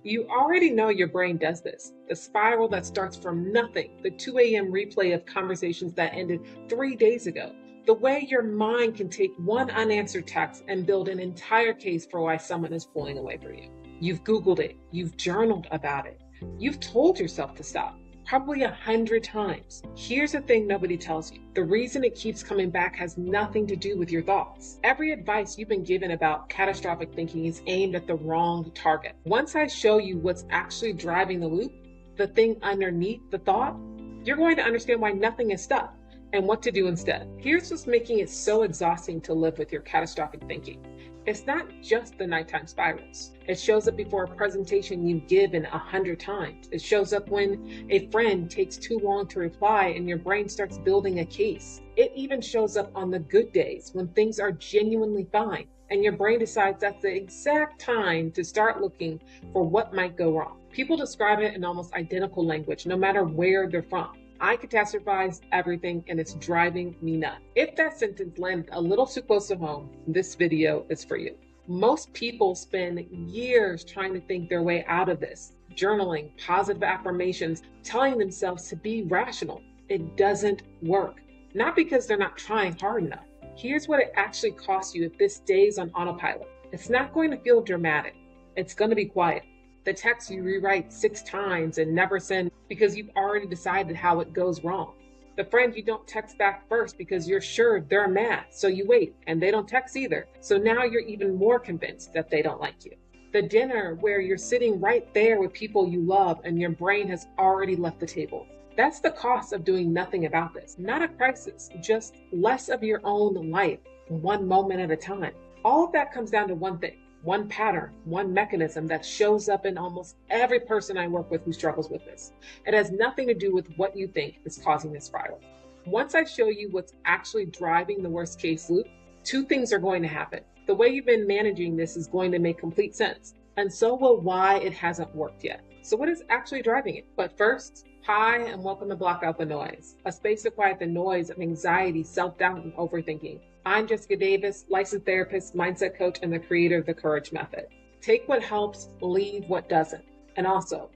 You already know your brain does this. The spiral that starts from nothing, the 2 a.m. replay of conversations that ended 3 days ago. The way your mind can take one unanswered text and build an entire case for why someone is pulling away from you. You've Googled it, you've journaled about it, you've told yourself to stop. Probably 100 times. Here's the thing nobody tells you. The reason it keeps coming back has nothing to do with your thoughts. Every advice you've been given about catastrophic thinking is aimed at the wrong target. Once I show you what's actually driving the loop, the thing underneath the thought, you're going to understand why nothing is stuck and what to do instead. Here's what's making it so exhausting to live with your catastrophic thinking. It's not just the nighttime spirals. It shows up before a presentation you've given 100 times. It shows up when a friend takes too long to reply and your brain starts building a case. It even shows up on the good days when things are genuinely fine and your brain decides that's the exact time to start looking for what might go wrong. People describe it in almost identical language, no matter where they're from. I catastrophize everything and it's driving me nuts. If that sentence landed a little too close to home, this video is for you. Most people spend years trying to think their way out of this, journaling, positive affirmations, telling themselves to be rational. It doesn't work. Not because they're not trying hard enough. Here's what it actually costs you if this stays on autopilot. It's not going to feel dramatic. It's going to be quiet. The text you rewrite 6 times and never send because you've already decided how it goes wrong. The friend you don't text back first because you're sure they're mad, so you wait, and they don't text either. So now you're even more convinced that they don't like you. The dinner where you're sitting right there with people you love and your brain has already left the table. That's the cost of doing nothing about this. Not a crisis, just less of your own life, one moment at a time. All of that comes down to one thing. One pattern, one mechanism that shows up in almost every person I work with who struggles with this. It has nothing to do with what you think is causing this spiral. Once I show you what's actually driving the worst case loop, 2 things are going to happen. The way you've been managing this is going to make complete sense, and so will why it hasn't worked yet. So what is actually driving it? But first, hi and welcome to Block Out the Noise, a space to quiet the noise of anxiety, self-doubt, and overthinking. I'm Jessica Davis, licensed therapist, mindset coach, and the creator of the Courage Method. Take what helps, leave what doesn't. And also,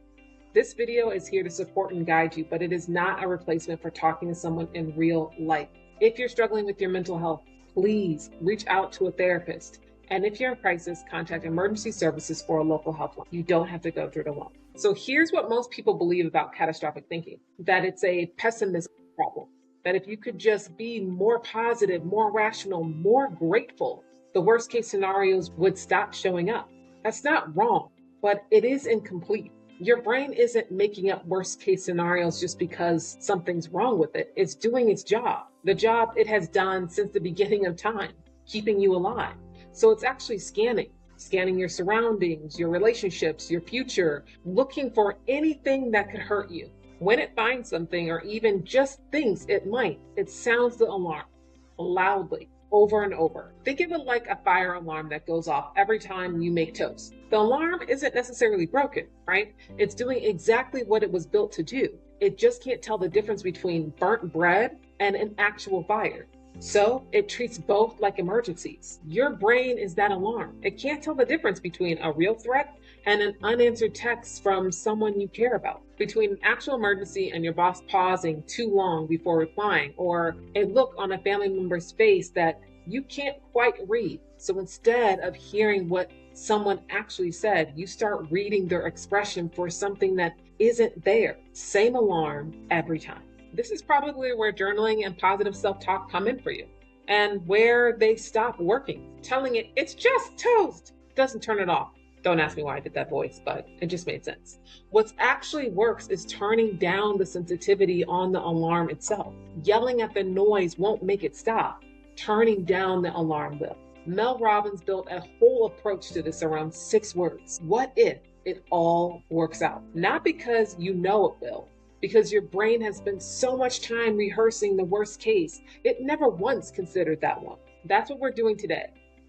this video is here to support and guide you, but it is not a replacement for talking to someone in real life. If you're struggling with your mental health, please reach out to a therapist. And if you're in crisis, contact emergency services for a local helpline. You don't have to go through it alone. So here's what most people believe about catastrophic thinking, that it's a pessimism problem. That if you could just be more positive, more rational, more grateful, the worst case scenarios would stop showing up. That's not wrong, but it is incomplete. Your brain isn't making up worst case scenarios just because something's wrong with it. It's doing its job, the job it has done since the beginning of time, keeping you alive. So it's actually scanning your surroundings, your relationships, your future, looking for anything that could hurt you. When it finds something or even just thinks it might, it sounds the alarm loudly over and over. Think of it like a fire alarm that goes off every time you make toast. The alarm isn't necessarily broken, right? It's doing exactly what it was built to do. It just can't tell the difference between burnt bread and an actual fire. So it treats both like emergencies. Your brain is that alarm. It can't tell the difference between a real threat and an unanswered text from someone you care about, between an actual emergency and your boss pausing too long before replying, or a look on a family member's face that you can't quite read. So instead of hearing what someone actually said, you start reading their expression for something that isn't there. Same alarm every time. This is probably where journaling and positive self-talk come in for you, and where they stop working. Telling it, it's just toast, doesn't turn it off. Don't ask me why I did that voice, but it just made sense. What actually works is turning down the sensitivity on the alarm itself. Yelling at the noise won't make it stop. Turning down the alarm will. Mel Robbins built a whole approach to this around 6 words. What if it all works out? Not because you know it will, because your brain has spent so much time rehearsing the worst case, it never once considered that one. That's what we're doing today.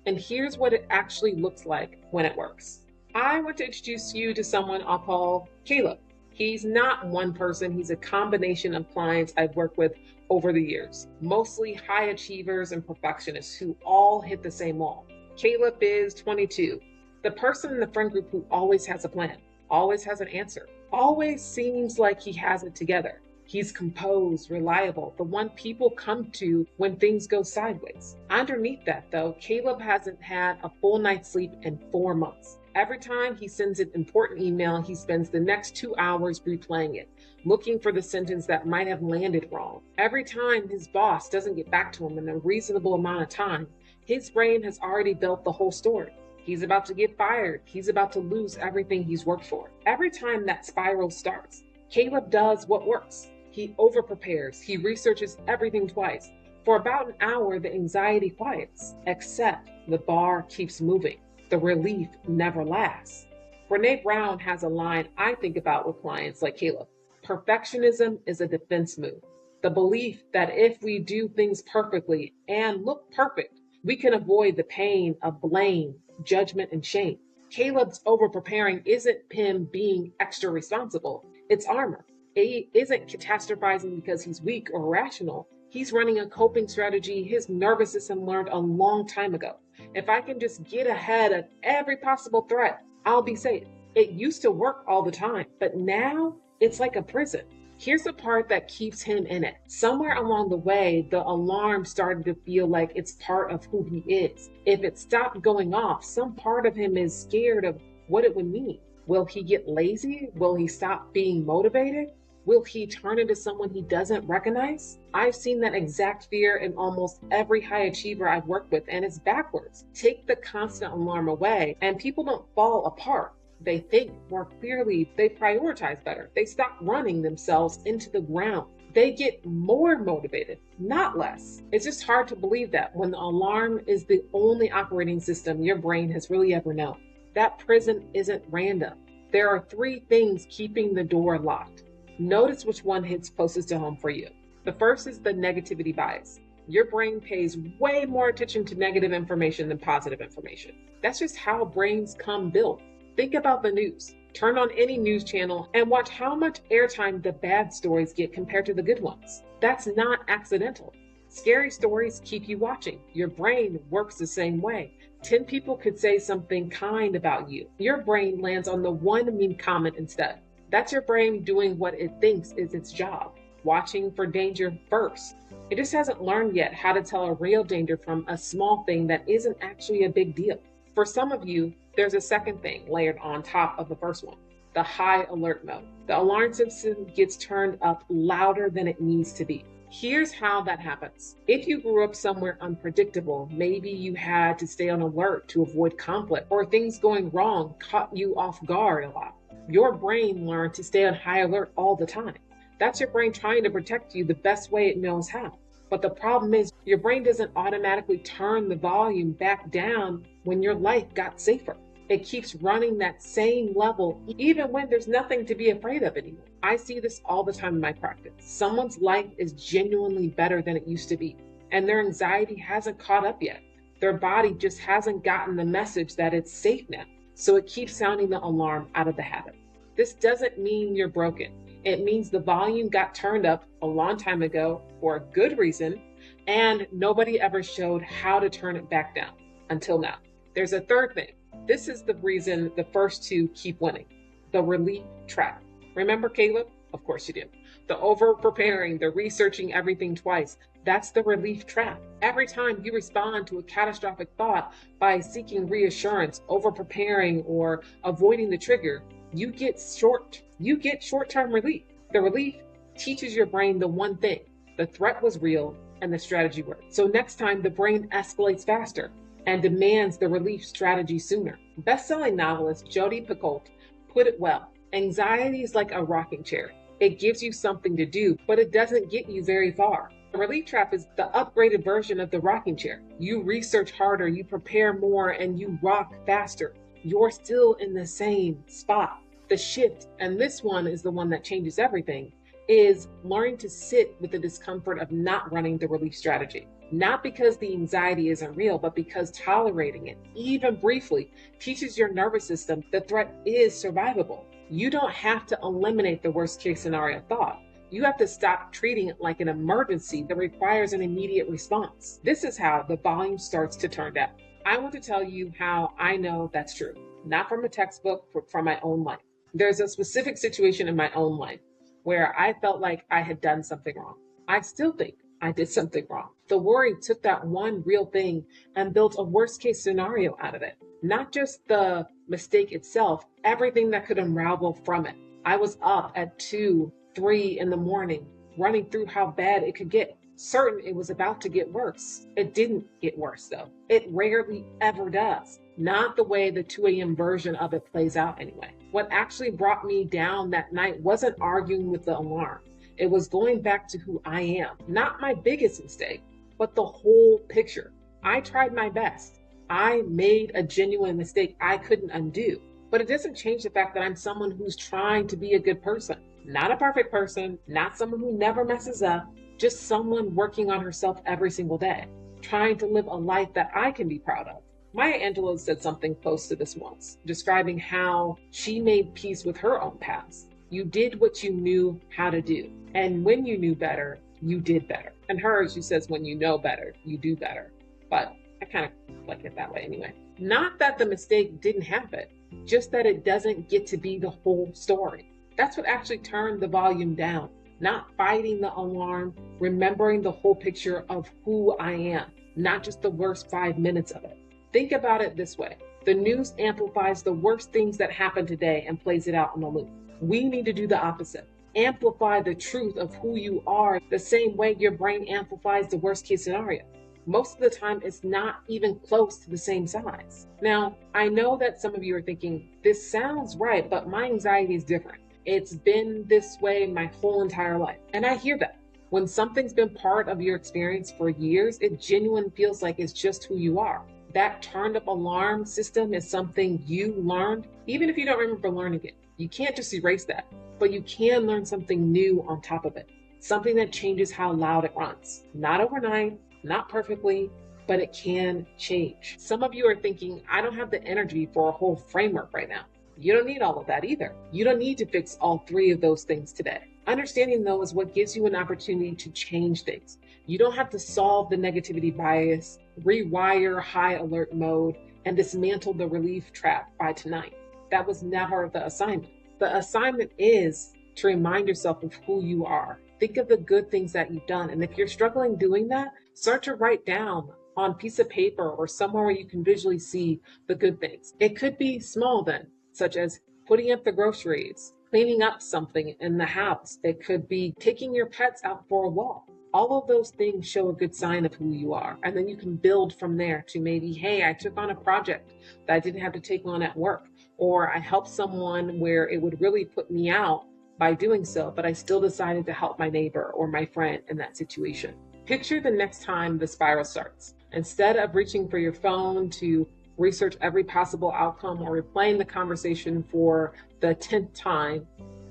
And here's what it actually looks like when it works. I want to introduce you to someone I'll call Caleb. He's not one person, he's a combination of clients I've worked with over the years, mostly high achievers and perfectionists who all hit the same wall. Caleb is 22, the person in the friend group who always has a plan. always has an answer, always seems like he has it together. He's composed, reliable, the one people come to when things go sideways. Underneath that, though, Caleb hasn't had a full night's sleep in 4 months. Every time he sends an important email, he spends the next 2 hours replaying it, looking for the sentence that might have landed wrong. Every time his boss doesn't get back to him in a reasonable amount of time, his brain has already built the whole story. He's about to get fired. He's about to lose everything he's worked for. Every time that spiral starts, Caleb does what works. He over-prepares. He researches everything twice. For about an hour, the anxiety quiets, except the bar keeps moving. The relief never lasts. Brene Brown has a line I think about with clients like Caleb. Perfectionism is a defense move. The belief that if we do things perfectly and look perfect, we can avoid the pain of blame, judgment, and shame. Caleb's over-preparing isn't him being extra responsible. It's armor. He isn't catastrophizing because he's weak or irrational. He's running a coping strategy his nervous system learned a long time ago. If I can just get ahead of every possible threat, I'll be safe. It used to work all the time, but now it's like a prison. Here's the part that keeps him in it. Somewhere along the way, the alarm started to feel like it's part of who he is. If it stopped going off, some part of him is scared of what it would mean. Will he get lazy? Will he stop being motivated? Will he turn into someone he doesn't recognize? I've seen that exact fear in almost every high achiever I've worked with, and it's backwards. Take the constant alarm away, and people don't fall apart. They think more clearly, they prioritize better, they stop running themselves into the ground. They get more motivated, not less. It's just hard to believe that when the alarm is the only operating system your brain has really ever known. That prison isn't random. There are 3 things keeping the door locked. Notice which one hits closest to home for you. The first is the negativity bias. Your brain pays way more attention to negative information than positive information. That's just how brains come built. Think about the news. Turn on any news channel and watch how much airtime the bad stories get compared to the good ones. That's not accidental. Scary stories keep you watching. Your brain works the same way. 10 people could say something kind about you. Your brain lands on the one mean comment instead. That's your brain doing what it thinks is its job, watching for danger first. It just hasn't learned yet how to tell a real danger from a small thing that isn't actually a big deal. For some of you, there's a second thing layered on top of the first one, the high alert mode. The alarm system gets turned up louder than it needs to be. Here's how that happens. If you grew up somewhere unpredictable, maybe you had to stay on alert to avoid conflict, or things going wrong caught you off guard a lot. Your brain learned to stay on high alert all the time. That's your brain trying to protect you the best way it knows how. But the problem is your brain doesn't automatically turn the volume back down when your life got safer. It keeps running that same level even when there's nothing to be afraid of anymore. I see this all the time in my practice. Someone's life is genuinely better than it used to be, and their anxiety hasn't caught up yet. Their body just hasn't gotten the message that it's safe now. So it keeps sounding the alarm out of the habit. This doesn't mean you're broken. It means the volume got turned up a long time ago for a good reason, and nobody ever showed how to turn it back down until now. There's a third thing. This is the reason the first 2 keep winning. The relief trap. Remember Caleb? Of course you do. The over-preparing, the researching everything twice. That's the relief trap. Every time you respond to a catastrophic thought by seeking reassurance, over-preparing, or avoiding the trigger, you get short-term relief. The relief teaches your brain the one thing. The threat was real and the strategy worked. So next time the brain escalates faster and demands the relief strategy sooner. Best-selling novelist Jodi Picoult put it well. Anxiety is like a rocking chair. It gives you something to do, but it doesn't get you very far. The relief trap is the upgraded version of the rocking chair. You research harder, you prepare more, and you rock faster. You're still in the same spot. The shift, and this one is the one that changes everything, is learning to sit with the discomfort of not running the relief strategy. Not because the anxiety isn't real, but because tolerating it, even briefly, teaches your nervous system the threat is survivable. You don't have to eliminate the worst case scenario thought. You have to stop treating it like an emergency that requires an immediate response. This is how the volume starts to turn down. I want to tell you how I know that's true. Not from a textbook, but from my own life. There's a specific situation in my own life where I felt like I had done something wrong. I still think I did something wrong. The worry took that one real thing and built a worst case scenario out of it. Not just the mistake itself, everything that could unravel from it. I was up at 2, 3 in the morning, running through how bad it could get, certain it was about to get worse. It didn't get worse though. It rarely ever does. Not the way the 2 a.m. version of it plays out anyway. What actually brought me down that night wasn't arguing with the alarm. It was going back to who I am. Not my biggest mistake, but the whole picture. I tried my best. I made a genuine mistake I couldn't undo. But it doesn't change the fact that I'm someone who's trying to be a good person. Not a perfect person, not someone who never messes up, just someone working on herself every single day, trying to live a life that I can be proud of. Maya Angelou said something close to this once, describing how she made peace with her own past. You did what you knew how to do. And when you knew better, you did better. And hers, she says, when you know better, you do better. But I kind of like it that way anyway. Not that the mistake didn't happen, just that it doesn't get to be the whole story. That's what actually turned the volume down. Not fighting the alarm, remembering the whole picture of who I am, not just the worst 5 minutes of it. Think about it this way. The news amplifies the worst things that happen today and plays it out on a loop. We need to do the opposite. Amplify the truth of who you are the same way your brain amplifies the worst case scenario. Most of the time, it's not even close to the same size. Now, I know that some of you are thinking, this sounds right, but my anxiety is different. It's been this way my whole entire life. And I hear that. When something's been part of your experience for years, it genuinely feels like it's just who you are. That turned up alarm system is something you learned, even if you don't remember learning it. You can't just erase that, but you can learn something new on top of it. Something that changes how loud it runs. Not overnight, not perfectly, but it can change. Some of you are thinking, I don't have the energy for a whole framework right now. You don't need all of that either. You don't need to fix all 3 of those things today. Understanding though is what gives you an opportunity to change things. You don't have to solve the negativity bias, rewire high alert mode, and dismantle the relief trap by tonight. That was never the assignment. The assignment is to remind yourself of who you are. Think of the good things that you've done. And if you're struggling doing that, start to write down on a piece of paper or somewhere where you can visually see the good things. It could be small then, such as putting up the groceries, cleaning up something in the house. It could be taking your pets out for a walk. All of those things show a good sign of who you are. And then you can build from there to maybe, hey, I took on a project that I didn't have to take on at work, or I helped someone where it would really put me out by doing so, but I still decided to help my neighbor or my friend in that situation. Picture the next time the spiral starts. Instead of reaching for your phone to research every possible outcome or replaying the conversation for the 10th time,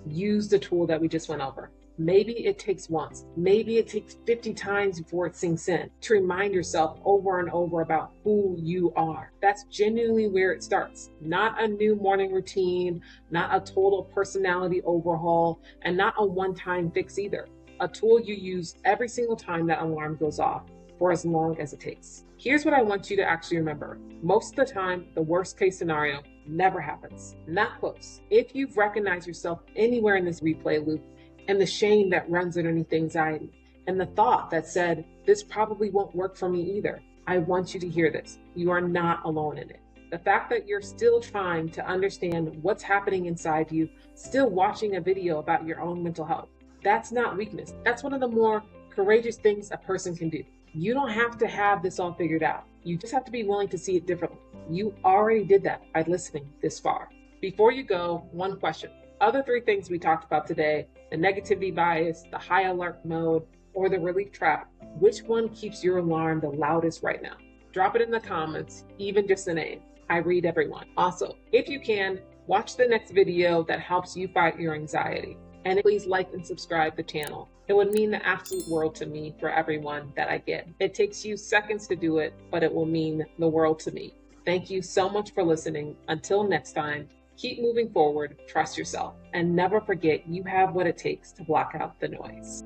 use the tool that we just went over. Maybe it takes once, maybe it takes 50 times before it sinks in to remind yourself over and over about who you are. That's genuinely where it starts. Not a new morning routine, not a total personality overhaul, and not a one-time fix either. A tool you use every single time that alarm goes off for as long as it takes. Here's what I want you to actually remember. Most of the time, the worst case scenario never happens. Not close. If you've recognized yourself anywhere in this replay loop, and the shame that runs underneath anxiety, and the thought that said, this probably won't work for me either, I want you to hear this. You are not alone in it. The fact that you're still trying to understand what's happening inside you, still watching a video about your own mental health, that's not weakness. That's one of the more courageous things a person can do. You don't have to have this all figured out. You just have to be willing to see it differently. You already did that by listening this far. Before you go, one question. Other 3 things we talked about today, the negativity bias, the high alert mode, or the relief trap, which one keeps your alarm the loudest right now? Drop it in the comments, even just the name. I read everyone. Also, if you can, watch the next video that helps you fight your anxiety. And please like and subscribe the channel. It would mean the absolute world to me for everyone that I get. It takes you seconds to do it, but it will mean the world to me. Thank you so much for listening. Until next time, keep moving forward, trust yourself, and never forget you have what it takes to block out the noise.